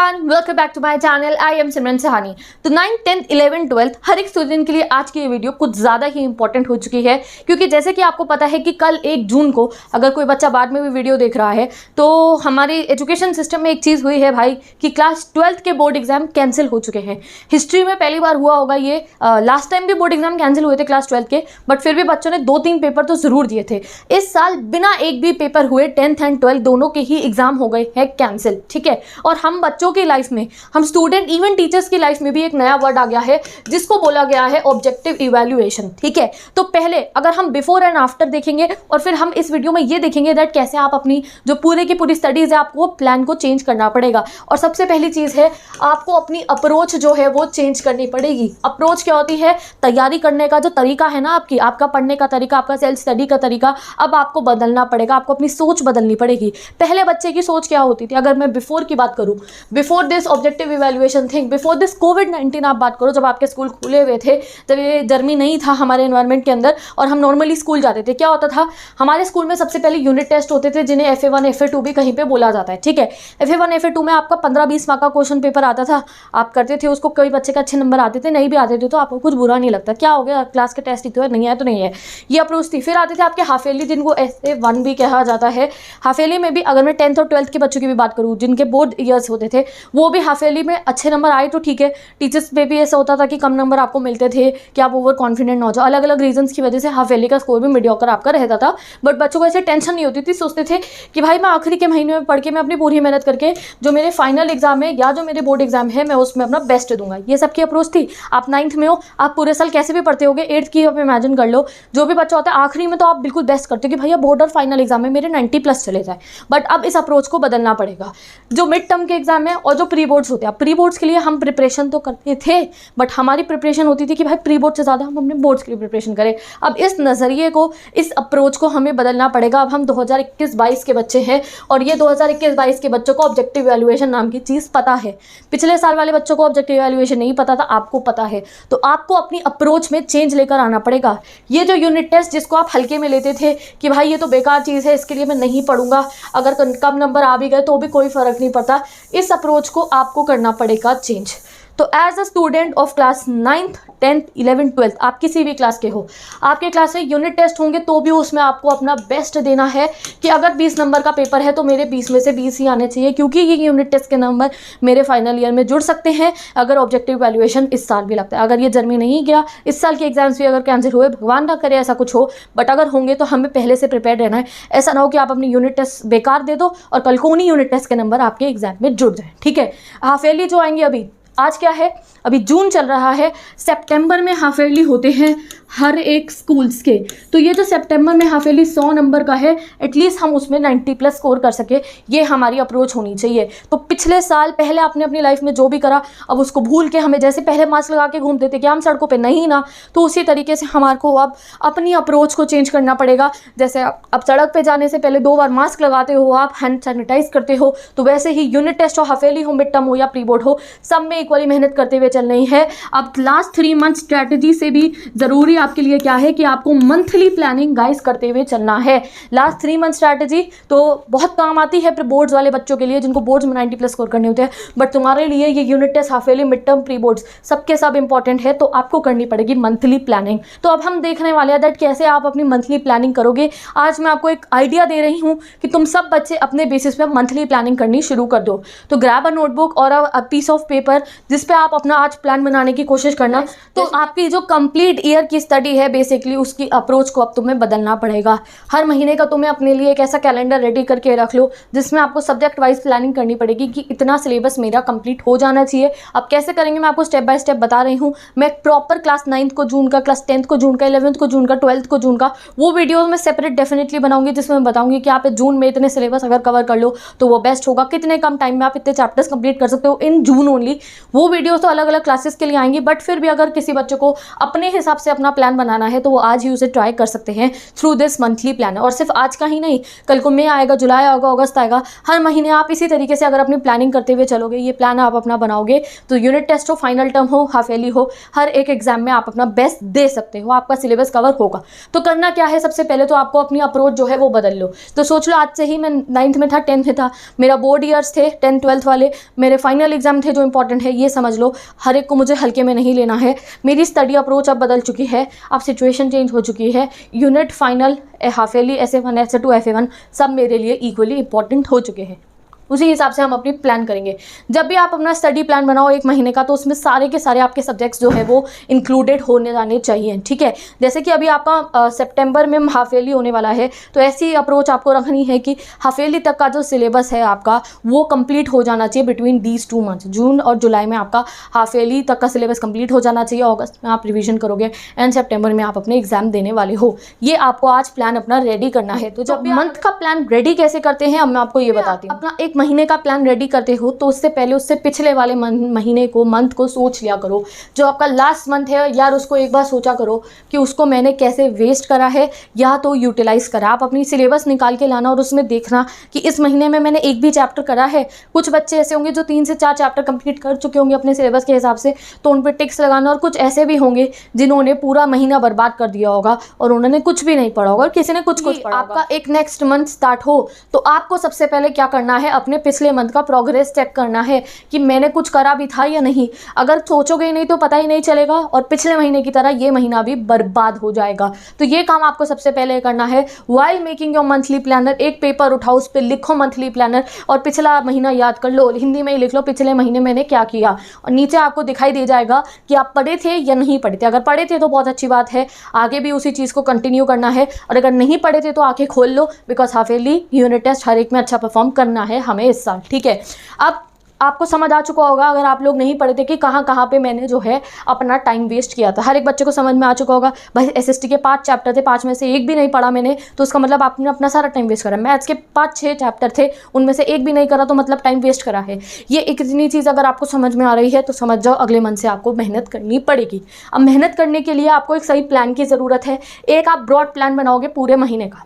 Everyone, welcome back to my channel. I am Simran Sahani. तो 9th, 10th, 11th, 12th हर एक student के लिए आज की ये वीडियो कुछ ज़्यादा ही इंपॉर्टेंट हो चुकी है, क्योंकि जैसे कि आपको पता है कि कल 1 जून को अगर कोई बच्चा बाद में भी वीडियो देख रहा है तो हमारी एजुकेशन सिस्टम में एक चीज़ हुई है भाई कि क्लास 12th के बोर्ड एग्जाम कैंसिल हो चुके हैं। हिस्ट्री में पहली बार हुआ होगा ये। लास्ट टाइम भी बोर्ड एग्जाम कैंसिल हुए थे क्लास 12th के, बट फिर भी बच्चों ने 2-3 पेपर तो ज़रूर दिए थे। इस साल बिना एक भी पेपर हुए 10th एंड 12th दोनों के ही एग्जाम हो गए हैं कैंसिल, ठीक है। और हम बच्चों की लाइफ में, हम स्टूडेंट इवन टीचर्स की लाइफ में भी एक नया वर्ड आ गया है जिसको बोला गया है ऑब्जेक्टिव इवैल्यूएशन, ठीक है। तो पहले अगर हम बिफोर एंड आफ्टर देखेंगे और फिर हम इस वीडियो में ये देखेंगे दैट कैसे आप अपनी जो पूरे की पूरी स्टडीज है आपको प्लान को चेंज करना पड़ेगा। और सबसे पहली चीज़ है आपको अपनी अप्रोच जो है वो चेंज करनी पड़ेगी। अप्रोच क्या होती है? तैयारी करने का जो तरीका है ना, आपका पढ़ने का तरीका, आपका सेल्फ स्टडी का तरीका अब आपको बदलना पड़ेगा। आपको अपनी सोच बदलनी पड़ेगी। पहले बच्चे की सोच क्या होती थी? अगर मैं बिफोर की बात करूँ, before this objective evaluation thing, before this कोविड-19 आप बात करो, जब आपके स्कूल खुले हुए थे, जब ये जर्मी नहीं था हमारे एनवायरनमेंट के अंदर और हम नॉर्मली स्कूल जाते थे, क्या होता था? हमारे स्कूल में सबसे पहले यूनिट टेस्ट होते थे जिन्हें FA1 FA2 भी कहीं पे बोला जाता है, ठीक है। FA1 FA2 में आपका 15-20 मार्क का क्वेश्चन पेपर आता था, आप करते थे उसको। कई बच्चे का अच्छे नंबर आते थे, नहीं भी आते थे तो आपको कुछ बुरा नहीं लगता, क्या हो गया क्लास के टेस्ट ही तो है, नहीं आया तो नहीं है, ये अप्रोच थी। फिर आते थे आपके हाफ ईयरली जिनको SA1 भी कहा जाता है। हाफ ईयरली में भी अगर मैं 10th और 12th के बच्चों की भी बात करूँ जिनके बोर्ड ईयर्स होते थे, वो भी हाफ ईयरली में अच्छे नंबर आए तो ठीक है। टीचर्स पे भी ऐसा होता था कि कम नंबर आपको मिलते थे कि आप ओवर कॉन्फिडेंट ना हो जाओ। अलग अलग रीजंस की वजह से हाफ ईयरली का स्कोर भी मीडियोकर आपका रहता था, बट बच्चों को ऐसे टेंशन नहीं होती थी। सोचते थे कि भाई मैं आखिरी के महीने में पढ़ के मैं अपनी पूरी मेहनत करके जो मेरे फाइनल एग्जाम है या जो मेरे बोर्ड एग्जाम है मैं उसमें अपना बेस्ट दूंगा। ये सबकी अप्रोच थी। आप 9th में हो, आप पूरे साल कैसे भी पढ़ते होगे, 8th की आप इमेजिन कर लो, जो भी बच्चा होता है आखिरी में तो आप बिल्कुल बेस्ट करते हो कि भैया बोर्ड और फाइनल एग्जाम में मेरे 90+ चले जाए। बट अब इस अप्रोच को बदलना पड़ेगा। जो मिड टर्म के एग्जाम है और जो प्री बोर्ड्स होते हैं, प्री बोर्ड्स के लिए हम प्रिपरेशन तो करते थे, बट हमारी प्रिपरेशन होती थी कि भाई प्री बोर्ड से ज़्यादा हम अपने बोर्ड्स के लिए प्रिपरेशन करें। अब इस नज़रिए को, इस अप्रोच को हमें बदलना पड़ेगा। अब हम 2021-22 के बच्चे हैं और ये 2021-22 के बच्चों को ऑब्जेक्टिव इवैल्यूएशन नाम की चीज़ पता है। पिछले साल वाले बच्चों को ऑब्जेक्टिव इवैल्यूएशन नहीं पता था, आपको पता है। तो आपको अपनी अप्रोच में चेंज लेकर आना पड़ेगा। ये जो यूनिट टेस्ट जिसको आप हल्के में लेते थे कि भाई ये तो बेकार चीज़ है, इसके लिए मैं नहीं पढ़ूंगा, अगर कम नंबर आ भी गए तो भी कोई फ़र्क नहीं पड़ता, इस अप्रोच को आपको करना पड़ेगा चेंज। तो as a student of class 9th, 10th, 11th, 12th, आप किसी भी क्लास के हो, आपके क्लास में यूनिट टेस्ट होंगे तो भी उसमें आपको अपना बेस्ट देना है कि अगर 20 नंबर का पेपर है तो मेरे 20 में से 20 ही आने चाहिए, क्योंकि ये यूनिट टेस्ट के नंबर मेरे फाइनल ईयर में जुड़ सकते हैं अगर ऑब्जेक्टिव वैल्यूएशन इस साल भी लगता है। अगर ये जर्मी नहीं गया, इस साल के एग्जाम्स भी अगर कैंसिल हुए, भगवान ना करे ऐसा कुछ हो, बट अगर होंगे तो हमें पहले से प्रिपेयर रहना है। ऐसा ना हो कि आप अपनी यूनिट टेस्ट बेकार दे दो और कल को उन्हीं यूनिट टेस्ट के नंबर आपके एग्जाम में जुड़ जाए, ठीक है। हाफ ईयरली जो आएंगे, अभी आज क्या है, अभी जून चल रहा है, सितंबर में हाफ ईयरली होते हैं हर एक स्कूल्स के। तो ये जो सितंबर में हाफ ईयरली 100 नंबर का है, एटलीस्ट हम उसमें 90+ स्कोर कर सके, ये हमारी अप्रोच होनी चाहिए। तो पिछले साल पहले आपने अपनी लाइफ में जो भी करा अब उसको भूल के, हमें जैसे पहले मास्क लगा के घूमते थे कि हम सड़कों पे नहीं ना, तो उसी तरीके से हमारे को अब अपनी अप्रोच को चेंज करना पड़ेगा। जैसे अब सड़क पर जाने से पहले 2 बार मास्क लगाते हो, आप हैंड सैनिटाइज करते हो, तो वैसे ही यूनिट टेस्ट हो, हाफ ईयरली हो, मिड टर्म हो या प्री बोर्ड हो, सब में इक्वली मेहनत करते हुए चल रही है। अब लास्ट 3 मंथ स्ट्रैटेजी से भी ज़रूरी आपके लिए क्या है कि आपको मंथली प्लानिंग गाइस करते हुए चलना है। लास्ट 3 मंथ स्ट्रैटेजी तो बहुत काम आती है बोर्ड्स वाले बच्चों के लिए जिनको बोर्ड्स में 90+ स्कोर करने होते हैं, बट तुम्हारे लिए ये unit test, half yearly, mid term, pre boards सबके सब इंपॉर्टेंट है, तो आपको करनी पड़ेगी मंथली प्लानिंग। तो अब हम देखने वाले हैं दैट कैसे आप अपनी मंथली प्लानिंग करोगे। आज मैं आपको एक आइडिया दे रही हूँ कि तुम सब बच्चे अपने बेसिस पे मंथली प्लानिंग करनी शुरू कर दो। तो ग्रैब अ नोटबुक और अ पीस ऑफ पेपर जिस पे आप अपना आज प्लान बनाने की कोशिश करना। तो आपकी जो कंप्लीट ईयर की स्टडी है बेसिकली उसकी अप्रोच को अब तुम्हें बदलना पड़ेगा। हर महीने का तुम्हें अपने लिए एक ऐसा कैलेंडर रेडी करके रख लो जिसमें आपको सब्जेक्ट वाइज प्लानिंग करनी पड़ेगी कि इतना सिलेबस मेरा कंप्लीट हो जाना चाहिए। अब कैसे करेंगे मैं आपको स्टेप बाय स्टेप बता रही हूँ। मैं प्रॉपर क्लास 9th को जून का, क्लास 10th को जून का, 11th को जून का, 12th को जून का वो वीडियो मैं सेपरेट डेफिनेटली बनाऊंगी जिसमें मैं बताऊंगी कि आप जून में इतने सिलेबस अगर कवर कर लो तो वो बेस्ट होगा, कितने कम टाइम में आप इतने चैप्टर्स कंप्लीट कर सकते हो इन जून ओनली। वो वीडियोस तो अलग अलग क्लासेस के लिए आएंगी, बट फिर भी अगर किसी बच्चे को अपने हिसाब से अपना प्लान बनाना है तो वो आज ही उसे ट्राई कर सकते हैं थ्रू दिस मंथली प्लानर। और सिर्फ आज का ही नहीं, कल को मई आएगा, जुलाई आएगा, अगस्त आएगा, हर महीने आप इसी तरीके से अगर अपनी प्लानिंग करते हुए चलोगे, ये प्लान आप अपना बनाओगे, तो यूनिट टेस्ट हो, फाइनल टर्म हो, हाफ ईयरली हो, हर एक एग्जाम में आप अपना बेस्ट दे सकते हो, आपका सिलेबस कवर होगा। तो करना क्या है, सबसे पहले तो आपको अपनी अप्रोच जो है वो बदल लो। तो सोच लो आज से ही मैं 9th में था, 10th में था, मेरा बोर्ड ईयर्स थे 10th 12th वाले, मेरे फाइनल एग्जाम थे जो इंपॉर्टेंट है, ये समझ लो हर एक को मुझे हल्के में नहीं लेना है। मेरी स्टडी अप्रोच अब बदल चुकी है, अब सिचुएशन चेंज हो चुकी है, unit, final, half yearly, SA1 SA2 FA1 सब मेरे लिए इक्वली इंपॉर्टेंट हो चुके हैं। उसी हिसाब से हम अपनी प्लान करेंगे। जब भी आप अपना स्टडी प्लान बनाओ 1 महीने का, तो उसमें सारे के सारे आपके सब्जेक्ट्स जो है वो इंक्लूडेड होने जाने चाहिए, ठीक है। जैसे कि अभी आपका सितंबर में हाफ ईयरली होने वाला है, तो ऐसी अप्रोच आपको रखनी है कि हाफ ईयरली तक का जो सिलेबस है आपका वो कंप्लीट हो जाना चाहिए बिटवीन दीज 2 मंथ्स। जून और जुलाई में आपका हाफ ईयरली तक का सिलेबस कंप्लीट हो जाना चाहिए, अगस्त में आप रिविजन करोगे एंड सितंबर में आप अपने एग्जाम देने वाले हो। ये आपको आज प्लान अपना रेडी करना है। तो जब मंथ का प्लान रेडी कैसे करते हैं, अब मैं आपको ये बताती हूँ। अपना 1 महीने का प्लान रेडी करते हो तो उससे पहले उससे पिछले वाले महीने को, मंथ को सोच लिया करो। जो आपका लास्ट मंथ है यार, उसको एक बार सोचा करो कि उसको मैंने कैसे वेस्ट करा है या तो यूटिलाइज करा। आप अपनी सिलेबस निकाल के लाना और उसमें देखना कि इस महीने में मैंने एक भी चैप्टर करा है। कुछ बच्चे ऐसे होंगे जो 3 से 4 चैप्टर कंप्लीट कर चुके होंगे अपने सिलेबस के हिसाब से, तो उन पर टिक्स लगाना। और कुछ ऐसे भी होंगे जिन्होंने पूरा महीना बर्बाद कर दिया होगा और उन्होंने कुछ भी नहीं पढ़ा होगा और किसी ने कुछ पढ़ा। आपका एक नेक्स्ट मंथ स्टार्ट हो तो आपको सबसे पहले क्या करना है, अपने पिछले मंथ का प्रोग्रेस चेक करना है कि मैंने कुछ करा भी था या नहीं। अगर सोचोगे ही नहीं तो पता ही नहीं चलेगा और पिछले महीने की तरह ये महीना भी बर्बाद हो जाएगा। तो ये काम आपको सबसे पहले करना है। While making your monthly planner, एक पेपर उठाओ, उस पर लिखो मंथली प्लानर और पिछला महीना याद कर लो, हिंदी में ही लिख लो पिछले महीने मैंने क्या किया, और नीचे आपको दिखाई दे जाएगा कि आप पढ़े थे या नहीं पढ़े थे। अगर पढ़े थे तो बहुत अच्छी बात है, आगे भी उसी चीज़ को कंटिन्यू करना है, और अगर नहीं पढ़े थे तो आंखें खोल लो, because half yearly unit test हर एक में अच्छा परफॉर्म करना है हमें इस साल, ठीक है। अब आपको समझ आ चुका होगा, अगर आप लोग नहीं पढ़े थे, कि कहाँ कहाँ पे मैंने जो है अपना टाइम वेस्ट किया था। हर एक बच्चे को समझ में आ चुका होगा, भाई SST के 5 चैप्टर थे, 5 में से एक भी नहीं पढ़ा मैंने, तो उसका मतलब आपने अपना सारा टाइम वेस्ट करा। मैथ्स के 5-6 चैप्टर थे, उनमें से एक भी नहीं करा, तो मतलब टाइम वेस्ट करा है। ये इतनी चीज़ अगर आपको समझ में आ रही है तो समझ जाओ अगले मंथ से आपको मेहनत करनी पड़ेगी। अब मेहनत करने के लिए आपको एक सही प्लान की ज़रूरत है। एक आप ब्रॉड प्लान बनाओगे पूरे महीने का।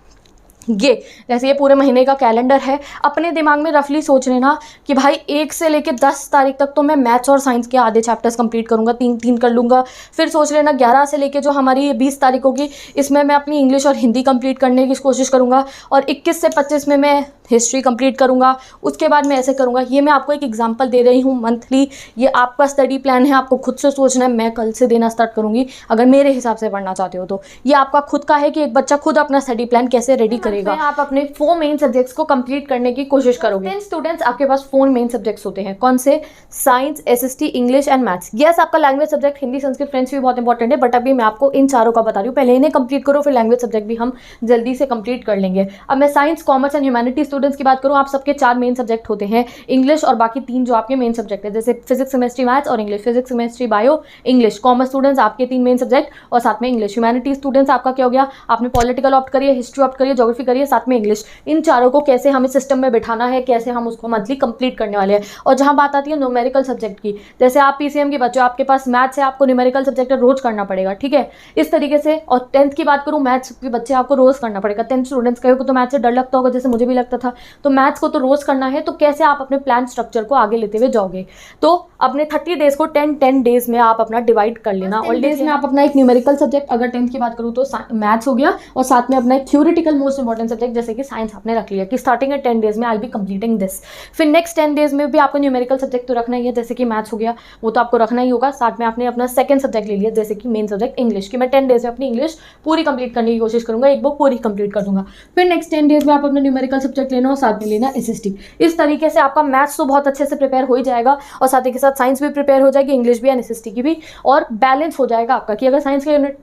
ये जैसे ये पूरे महीने का कैलेंडर है, अपने दिमाग में रफली सोच लेना कि भाई 1 से लेकर 10 तारीख तक तो मैं मैथ्स और साइंस के आधे चैप्टर्स कंप्लीट करूंगा, 3 कर लूँगा। फिर सोच लेना 11 से लेकर जो हमारी 20 तारीख होगी, इसमें मैं अपनी इंग्लिश और हिंदी कंप्लीट करने की कोशिश करूँगा, और 21 से 25 में मैं हिस्ट्री कंप्लीट करूँगा। उसके बाद मैं ऐसे करूँगा। ये मैं आपको एक एग्जांपल दे रही हूँ मंथली। ये आपका स्टडी प्लान है, आपको खुद से सोचना है। मैं कल से देना स्टार्ट करूँगी अगर मेरे हिसाब से पढ़ना चाहते हो तो। ये आपका खुद का है कि एक बच्चा खुद अपना स्टडी प्लान कैसे रेडी करेगा। आप अपने 4 मेन सब्जेक्ट्स को कंप्लीट करने की कोशिश करोगे। 10 स्टूडेंट्स आपके पास 4 मेन सब्जेक्ट्स होते हैं। कौन से? Science, SST, English and maths. Yes, आपका language subject Hindi, Sanskrit, French भी बहुत इंपॉर्टेंट है, बट अभी मैं आपको इन चारों का बता रही हूँ। पहले इन्हें कंप्लीट करो, फिर लैंग्वेज सब्जेक्ट भी हम जल्दी से कंप्लीट कर लेंगे। अब मैं science, commerce and humanity students की बात करूँ, आप सबके 4 मेन सब्जेक्ट होते हैं, इंग्लिश और बाकी 3 जो आपके मेन सब्जेक्ट है, जैसे फिजिक्स, केमिस्ट्री, मैथ्स और English. Physics, chemistry, bio, English. Commerce students आपके 3 मेन सब्जेक्ट और साथ में इंग्लिश। ह्यूमैनिटी स्टूडेंट्स आपका क्या हो गया, आपने पॉलिटिकल ऑप्ट करिए, हिस्ट्री ऑप्ट करिए, ज्योग्राफी करिए, साथ में इंग्लिश। इन चारों को कैसे हमें सिस्टम में बिठाना है, कैसे हम उसको मंथली कंप्लीट करने वाले हैं। और जहां बात आती है न्यूमेरिकल सब्जेक्ट की, जैसे आप PCM के बच्चे, आपके पास मैथ्स है, आपको न्यूमेरिकल सब्जेक्ट रोज करना पड़ेगा, ठीक है, इस तरीके से। और 10th की बात करूँ, मैथ्स के बच्चे आपको रोज करना पड़ेगा। 10th स्टूडेंट्स को तो मैथ्स से डर लगता होगा, जैसे मुझे भी लगता था, तो मैथ्स को तो रोज करना है। तो कैसे आप अपने प्लान स्ट्रक्चर को आगे लेते हुए जाओगे, तो अपने 30 डेज को 10 डेज में आप अपना डिवाइड कर लेना। और डेज में आप अपना एक न्यूमेरिकल सब्जेक्ट, अगर 10th की बात करूँ तो मैथ्स हो गया, और साथ में अपना एक थ्योरेटिकल मोस्ट इंपॉर्टेंट सब्जेक्ट जैसे कि साइंस आपने रख लिया कि स्टार्टिंग एट 10 डेज में आई बी कंप्लीटिंग दिस। फिर नेक्स्ट 10 डेज में भी आपको न्यूमेरिकल सब्जेक्ट तो रखना ही है, जैसे कि मैथ्स हो गया, वो तो आपको रखना ही होगा। साथ में आपने अपना सेकंड सब्जेक्ट ले लिया, जैसे कि मेन सब्जेक्ट इंग्लिश, कि मैं 10 डेज में अपनी इंग्लिश पूरी कंप्लीट करने की कोशिश करूंगा, एक बुक पूरी कंप्लीट कर दूंगा। फिर नेक्स्ट 10 डेज में आप अपना न्यूमेरिकल सब्जेक्ट लेना और साथ में लेना SST। इस तरीके से आपका मैथ्स तो बहुत अच्छे से प्रिपेयर हो ही जाएगा, और साथ ही के साथ साइंस भी प्रिपेयर हो जाएगी, इंग्लिश भी एंड SST की भी, और बैलेंस हो जाएगा आपका कि अगर साइंस का यूनिट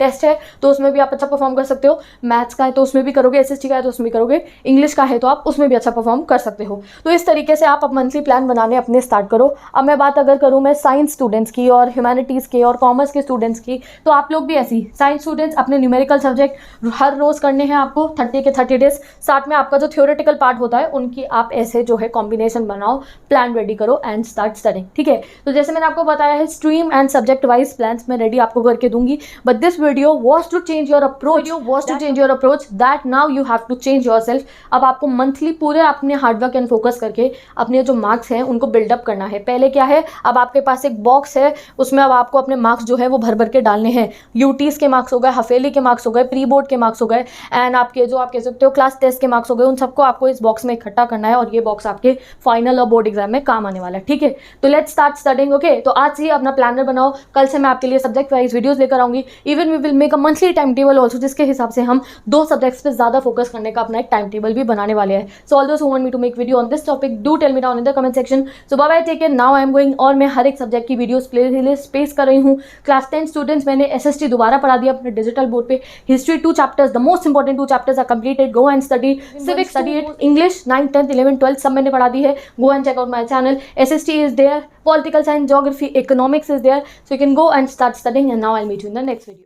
टेस्ट है तो उसमें भी आप अच्छा परफॉर्म कर सकते हो, मैथ्स का है तो उसमें भी करोगे, SST का है तो उसमें भी करोगे, इंग्लिश का है तो आप उसमें भी अच्छा परफॉर्म कर सकते हो। तो इस तरीके से आप मंथली प्लान बनाने अपने स्टार्ट करो। अब मैं बात अगर करूँ मैं साइंस स्टूडेंट्स की और ह्यूमैनिटीज़ के और कॉमर्स के स्टूडेंट्स की, तो आप लोग भी ऐसी साइंस स्टूडेंट्स अपने न्यूमेरिकल सब्जेक्ट हर रोज़ करने हैं आपको 30 के 30 डेज। साथ में आपका जो थ्योरेटिकल पार्ट होता है उनकी आप ऐसे जो है कॉम्बिनेशन बनाओ, प्लान रेडी करो एंड स्टार्ट स्टडिंग, ठीक है। तो जैसे मैंने आपको बताया है, stream and subject wise plans मैं रेडी आपको करके दूंगी, but this video was to change your approach, that now you have to change yourself. अब आपको मंथली पूरे अपने हार्डवर्क एंड फोकस करके अपने जो मार्क्स हैं उनको बिल्डअप करना है. पहले क्या है, अब आपके पास एक बॉक्स है, उसमें अब आपको अपने मार्क्स जो है वो भर भर के डालने हैं. यूटीज के मार्क्स हो गए, हफेली के मार्क्स हो गए, प्री बोर्ड के मार्क्स हो गए, एंड आपके जो आप कह सकते हो क्लास टेस्ट के मार्क्स हो गए, उन सबको आपको इस बॉक्स में इकट्ठा करना है और ये बॉक्स आपके फाइनल और बोर्ड एग्जाम में काम आने वाला है. ठीक है, तो लेट्स स्टार्ट स्टडिंग. ओके, तो आज से अपना प्लानर बनाओ. कल से मैं आपके लिए सब्जेक्ट वाइज वीडियोस लेकर आऊंगी. Even we will make a monthly time table also, जिसके हिसाब से हम 2 सब्जेक्ट्स पे ज्यादा फोकस करने का अपना एक टाइम टेबल भी बनाने वाले हैं. So all those who want me to make video on this topic, do tell me down in the comment section. So bye bye, take care. Now I am going. और मैं हर एक subject की videos playlist पेश कर रही हूँ. Class 10 students, मैंने SST दोबारा पढ़ा दिया अपने डिजिटल बोर्ड पे. History 2 chapters, the most important 2 chapters are completed. Go and study. Civics, study it. English 9th 10th 11th 12th सब मैंने पढ़ा दी है. Go and check out my channel. SST is there, political science, geography, economics is there, so you can go and start studying. And now I'll meet you in the next video.